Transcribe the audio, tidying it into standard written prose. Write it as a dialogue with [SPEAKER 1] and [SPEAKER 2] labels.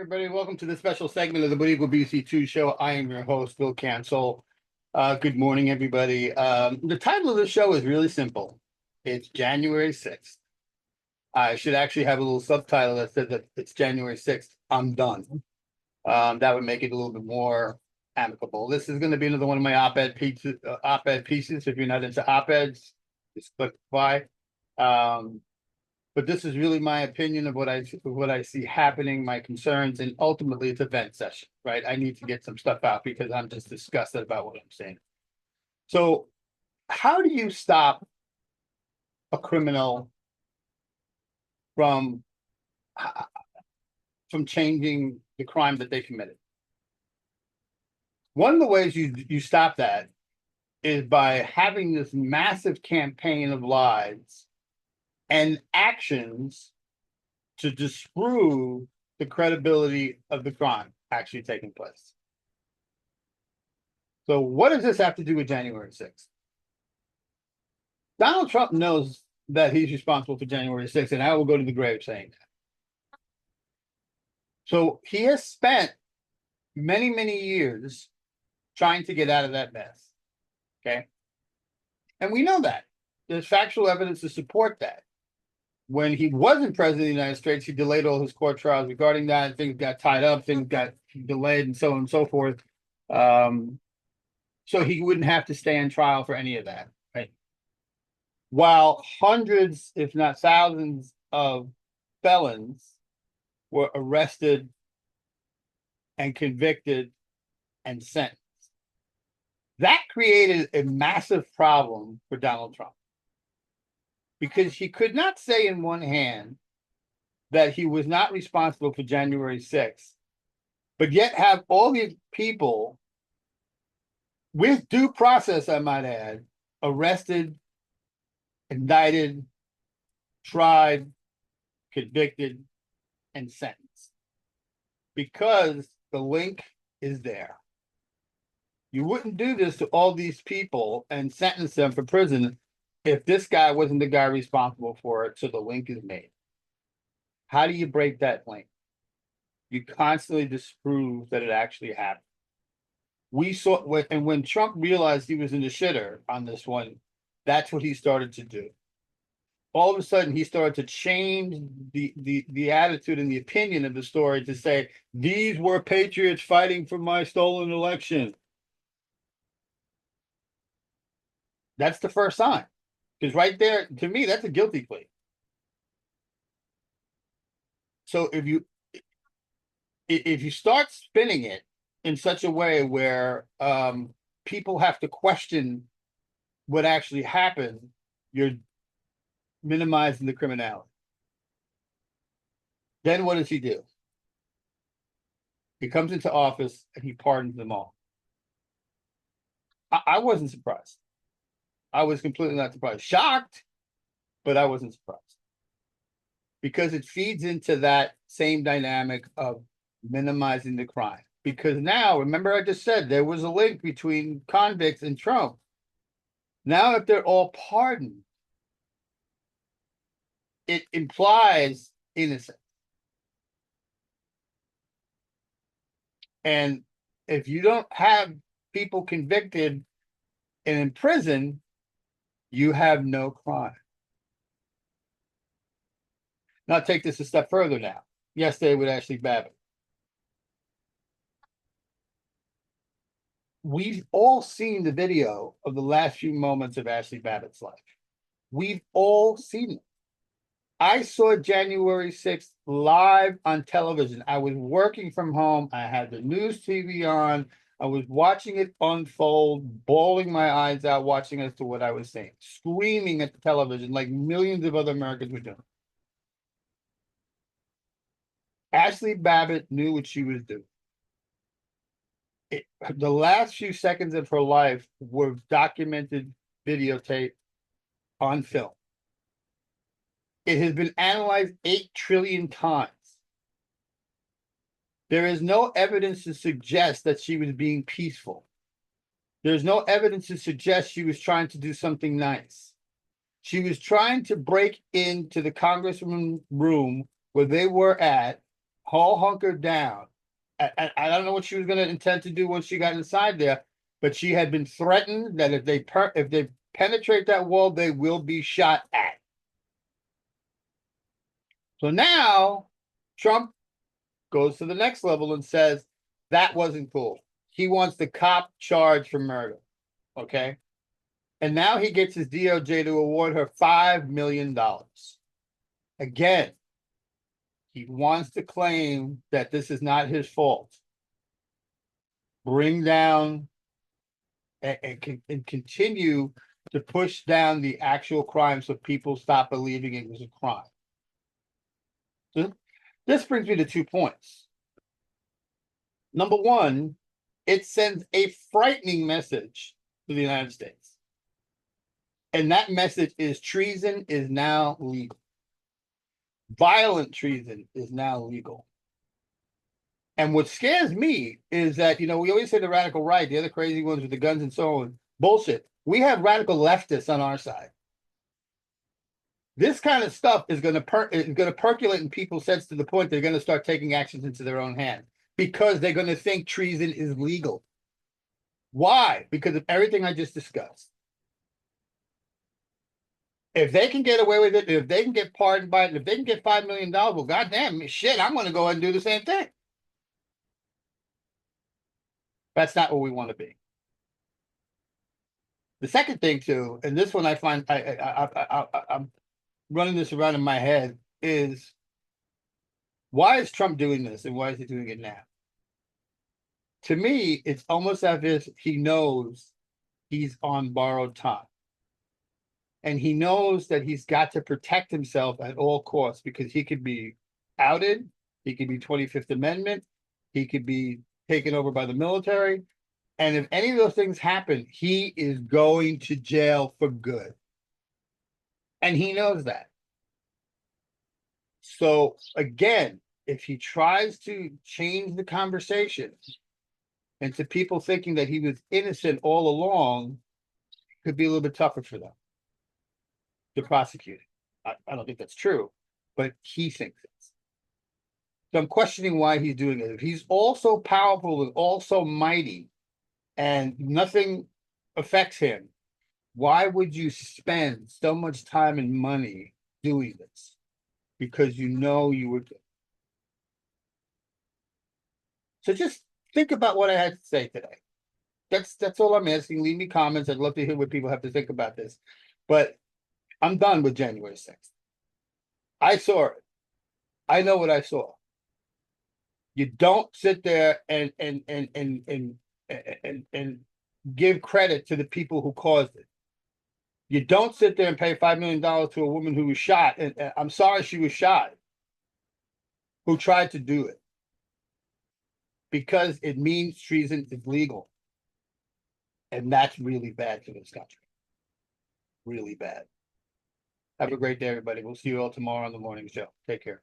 [SPEAKER 1] Everybody, welcome to the special segment of the BORICUABC2 show. I am your host, Phil Cancel. Good morning, everybody. The title of the show is really simple. It's January 6th. I should actually have a little subtitle that says that it's January 6th. I'm done. That would make it a little bit more amicable. This is going to be another one of my op-ed pieces. If you're not into op-eds, just click by. But this is really my opinion of what I see happening, my concerns, and ultimately it's a vent session, right? I need to get some stuff out because I'm just disgusted about what I'm saying. So how do you stop a criminal from changing the crime that they committed? One of the ways you stop that is by having this massive campaign of lies and actions to disprove the credibility of the crime actually taking place. So what does this have to do with January 6th? Donald Trump knows that he's responsible for January 6th, and I will go to the grave saying that. So he has spent many, many years trying to get out of that mess, okay? And we know that. There's factual evidence to support that. When he wasn't president of the United States, he delayed all his court trials regarding that. Things got tied up, things got delayed, and so on and so forth. So he wouldn't have to stay on trial for any of that, right? While hundreds, if not thousands, of felons were arrested and convicted and sentenced. That created a massive problem for Donald Trump, because he could not say in one hand that he was not responsible for January 6th, but yet have all these people with due process, I might add, arrested, indicted, tried, convicted, and sentenced. Because the link is there. You wouldn't do this to all these people and sentence them for prison if this guy wasn't the guy responsible for it, so the link is made. How do you break that link? You constantly disprove that it actually happened. We saw, and when Trump realized he was in the shitter on this one, that's what he started to do. All of a sudden, he started to change the attitude and the opinion of the story to say, these were patriots fighting for my stolen election. That's the first sign. Because right there, to me, that's a guilty plea. So if you start spinning it in such a way where people have to question what actually happened, you're minimizing the criminality. Then what does he do? He comes into office and he pardons them all. I wasn't surprised. I was completely not surprised. Shocked, but I wasn't surprised. Because it feeds into that same dynamic of minimizing the crime. Because now, remember I just said there was a link between convicts and Trump. Now if they're all pardoned, it implies innocence. And if you don't have people convicted and in prison, you have no crime. Now take this a step further now. Yesterday with Ashley Babbitt. We've all seen the video of the last few moments of Ashley Babbitt's life. We've all seen it. I saw January 6th live on television. I was working from home. I had the news TV on. I was watching it unfold, bawling my eyes out, watching as to what I was saying, screaming at the television like millions of other Americans were doing. Ashley Babbitt knew what she was doing. The last few seconds of her life were documented, videotaped, on film. It has been analyzed 8 trillion times. There is no evidence to suggest that she was being peaceful. There's no evidence to suggest she was trying to do something nice. She was trying to break into the congressman room where they were at all hunkered down. I don't know what she was going to intend to do once she got inside there, but she had been threatened that if they penetrate that wall, they will be shot at. So now Trump goes to the next level and says that wasn't cool. He wants the cop charged for murder. Okay. And now he gets his DOJ to award her $5 million. Again, he wants to claim that this is not his fault. Bring down and continue to push down the actual crime so people stop believing it was a crime. So this brings me to 2 points. Number one, it sends a frightening message to the United States. And that message is treason is now legal. Violent treason is now legal. And what scares me is that, we always say the radical right, they're the crazy ones with the guns and so on. Bullshit. We have radical leftists on our side. This kind of stuff is going to percolate in people's heads to the point they're going to start taking actions into their own hands because they're going to think treason is legal. Why? Because of everything I just discussed. If they can get away with it, if they can get pardoned by it, if they can get $5 million, well, goddamn shit, I'm going to go ahead and do the same thing. That's not what we want to be. The second thing too, and this one I find I'm running this around in my head, is why is Trump doing this and why is he doing it now? To me, it's almost as if he knows he's on borrowed time. And he knows that he's got to protect himself at all costs because he could be outed, he could be 25th Amendment, he could be taken over by the military. And if any of those things happen, he is going to jail for good. And he knows that. So again, if he tries to change the conversation into people thinking that he was innocent all along, it could be a little bit tougher for them to prosecute it. I don't think that's true, but he thinks it's. So I'm questioning why he's doing it. If he's all so powerful and all so mighty and nothing affects him, why would you spend so much time and money doing this? Because you know you would. So just think about what I had to say today. That's all I'm asking. Leave me comments. I'd love to hear what people have to think about this. But I'm done with January 6th. I saw it. I know what I saw. You don't sit there and give credit to the people who caused it. You don't sit there and pay $5 million to a woman who was shot. And I'm sorry she was shot, who tried to do it. Because it means treason is legal. And that's really bad for this country. Really bad. Have a great day, everybody. We'll see you all tomorrow on the morning show. Take care.